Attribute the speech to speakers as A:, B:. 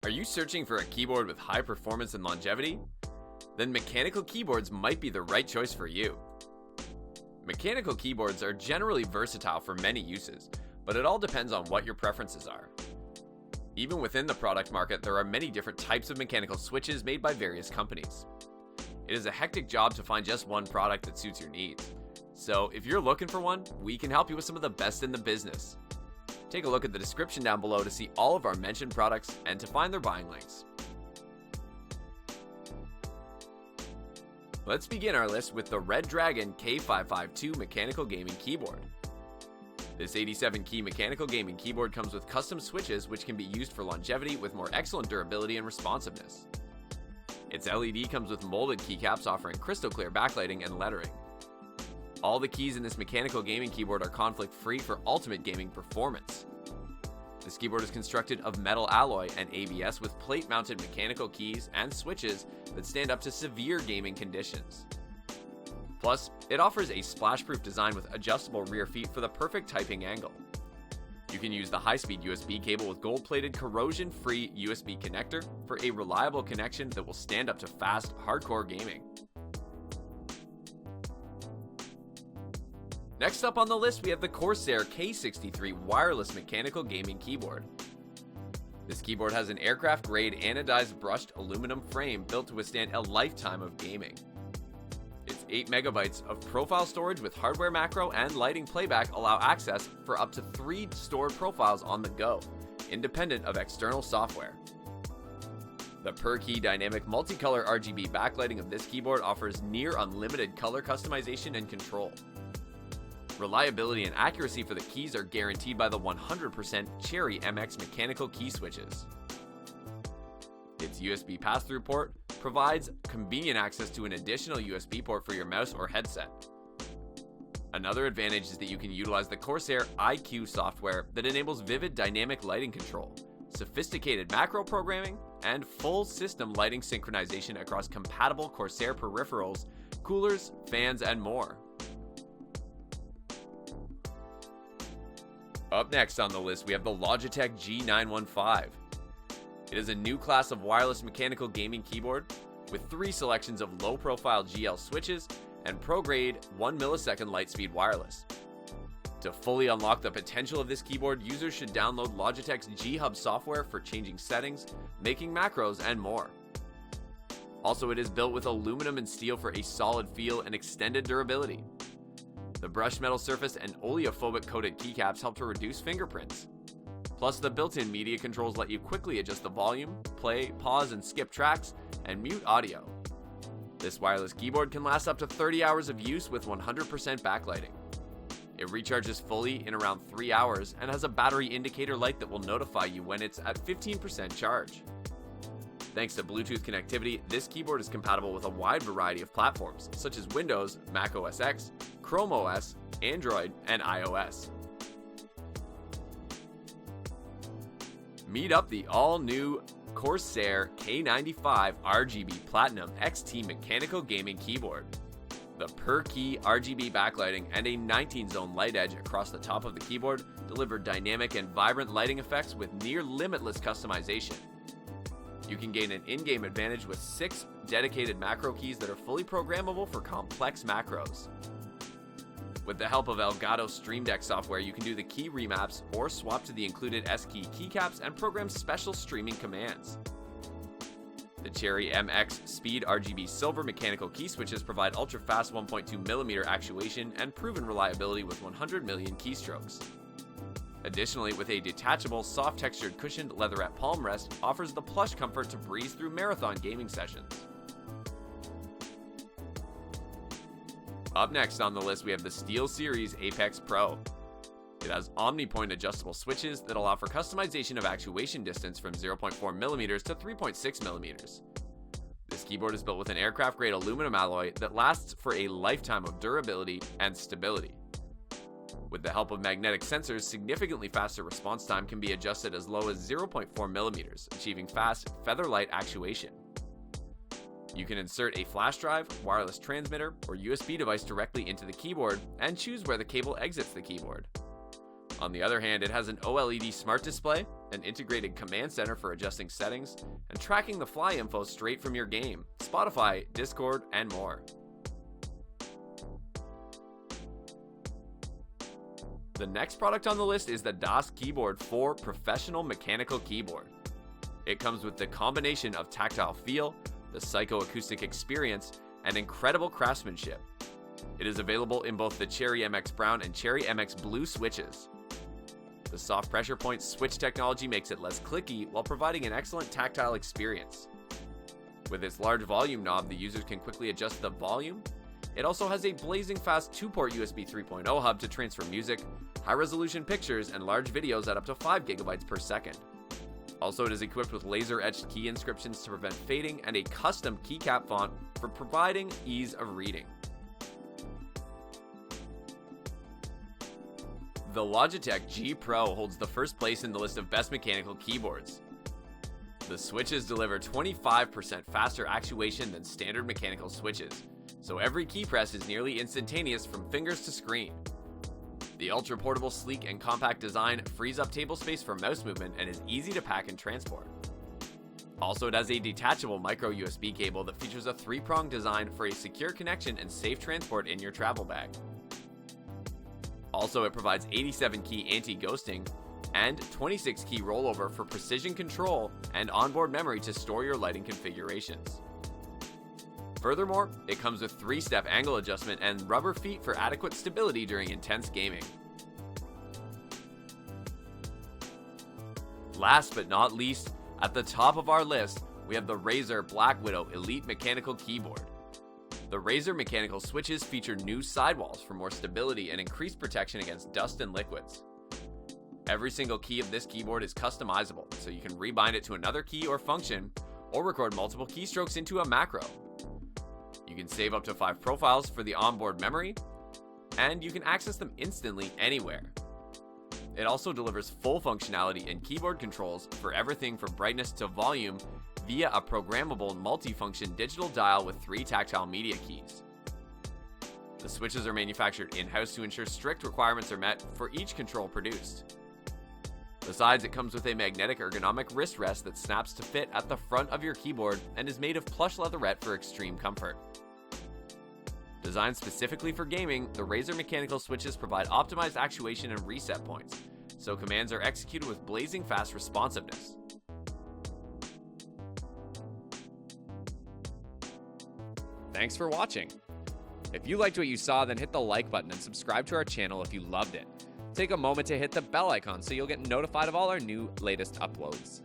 A: Are you searching for a keyboard with high performance and longevity? Then mechanical keyboards might be the right choice for you. Mechanical keyboards are generally versatile for many uses, but it all depends on what your preferences are. Even within the product market, there are many different types of mechanical switches made by various companies. It is a hectic job to find just one product that suits your needs. So if you're looking for one, we can help you with some of the best in the business. Take a look at the description down below to see all of our mentioned products and to find their buying links. Let's begin our list with the Redragon K552 mechanical gaming keyboard. This 87 key mechanical gaming keyboard comes with custom switches which can be used for longevity with more excellent durability and responsiveness. Its LED comes with molded keycaps offering crystal clear backlighting and lettering. All the keys in this mechanical gaming keyboard are conflict-free for ultimate gaming performance. This keyboard is constructed of metal alloy and ABS with plate-mounted mechanical keys and switches that stand up to severe gaming conditions. Plus, it offers a splash-proof design with adjustable rear feet for the perfect typing angle. You can use the high-speed USB cable with gold-plated corrosion-free USB connector for a reliable connection that will stand up to fast, hardcore gaming. Next up on the list, we have the Corsair K63 wireless mechanical gaming keyboard. This keyboard has an aircraft-grade anodized brushed aluminum frame built to withstand a lifetime of gaming. Its 8 megabytes of profile storage with hardware macro and lighting playback allow access for up to 3 stored profiles on the go, independent of external software. The per-key dynamic multicolor RGB backlighting of this keyboard offers near unlimited color customization and control. Reliability and accuracy for the keys are guaranteed by the 100% Cherry MX mechanical key switches. Its USB pass-through port provides convenient access to an additional USB port for your mouse or headset. Another advantage is that you can utilize the Corsair IQ software that enables vivid dynamic lighting control, sophisticated macro programming, and full system lighting synchronization across compatible Corsair peripherals, coolers, fans, and more. Up next on the list, we have the Logitech G930. It is a new class of wireless mechanical gaming keyboard with 3 selections of low-profile GL switches and pro-grade 1 millisecond light speed wireless. To fully unlock the potential of this keyboard, users should download Logitech's G Hub software for changing settings, making macros, and more. Also, it is built with aluminum and steel for a solid feel and extended durability. The brushed metal surface and oleophobic coated keycaps help to reduce fingerprints. Plus, the built-in media controls let you quickly adjust the volume, play, pause, and skip tracks, and mute audio. This wireless keyboard can last up to 30 hours of use with 100% backlighting. It recharges fully in around 3 hours and has a battery indicator light that will notify you when it's at 15% charge. Thanks to Bluetooth connectivity, this keyboard is compatible with a wide variety of platforms, such as Windows, Mac OS X, Chrome OS, Android, and iOS. Meet up the all-new Corsair K95 RGB Platinum XT mechanical gaming keyboard. The per-key RGB backlighting and a 19-zone light edge across the top of the keyboard deliver dynamic and vibrant lighting effects with near-limitless customization. You can gain an in-game advantage with 6 dedicated macro keys that are fully programmable for complex macros. With the help of Elgato Stream Deck software, you can do the key remaps or swap to the included S-Key keycaps and program special streaming commands. The Cherry MX Speed RGB Silver mechanical key switches provide ultra-fast 1.2mm actuation and proven reliability with 100 million keystrokes. Additionally, with a detachable, soft-textured cushioned leatherette palm rest, offers the plush comfort to breeze through marathon gaming sessions. Up next on the list, we have the SteelSeries Apex Pro. It has OmniPoint adjustable switches that allow for customization of actuation distance from 0.4mm to 3.6mm. This keyboard is built with an aircraft-grade aluminum alloy that lasts for a lifetime of durability and stability. With the help of magnetic sensors, significantly faster response time can be adjusted as low as 0.4mm, achieving fast, feather-light actuation. You can insert a flash drive, wireless transmitter, or USB device directly into the keyboard and choose where the cable exits the keyboard. On the other hand, it has an OLED smart display, an integrated command center for adjusting settings, and tracking the fly info straight from your game, Spotify, Discord, and more. The next product on the list is the DAS Keyboard 4 Professional Mechanical Keyboard. It comes with the combination of tactile feel, the psychoacoustic experience, and incredible craftsmanship. It is available in both the Cherry MX Brown and Cherry MX Blue switches. The soft pressure point switch technology makes it less clicky while providing an excellent tactile experience. With its large volume knob, the users can quickly adjust the volume. It also has a blazing fast 2-port USB 3.0 hub to transfer music, high-resolution pictures, and large videos at up to 5 GB per second. Also, it is equipped with laser-etched key inscriptions to prevent fading and a custom keycap font for providing ease of reading. The Logitech G Pro holds the first place in the list of best mechanical keyboards. The switches deliver 25% faster actuation than standard mechanical switches, so every key press is nearly instantaneous from fingers to screen. The ultra-portable, sleek, and compact design frees up table space for mouse movement and is easy to pack and transport. Also, it has a detachable micro USB cable that features a 3-pronged design for a secure connection and safe transport in your travel bag. Also, it provides 87-key anti-ghosting and 26-key rollover for precision control and onboard memory to store your lighting configurations. Furthermore, it comes with 3-step angle adjustment and rubber feet for adequate stability during intense gaming. Last but not least, at the top of our list, we have the Razer BlackWidow Elite Mechanical Keyboard. The Razer mechanical switches feature new sidewalls for more stability and increased protection against dust and liquids. Every single key of this keyboard is customizable, so you can rebind it to another key or function, or record multiple keystrokes into a macro. You can save up to 5 profiles for the onboard memory, and you can access them instantly anywhere. It also delivers full functionality and keyboard controls for everything from brightness to volume via a programmable multi-function digital dial with 3 tactile media keys. The switches are manufactured in-house to ensure strict requirements are met for each control produced. Besides, it comes with a magnetic ergonomic wrist rest that snaps to fit at the front of your keyboard and is made of plush leatherette for extreme comfort. Designed specifically for gaming, the Razer mechanical switches provide optimized actuation and reset points, so commands are executed with blazing fast responsiveness. Thanks for watching. If you liked what you saw, then hit the like button and subscribe to our channel if you loved it. Take a moment to hit the bell icon so you'll get notified of all our latest uploads.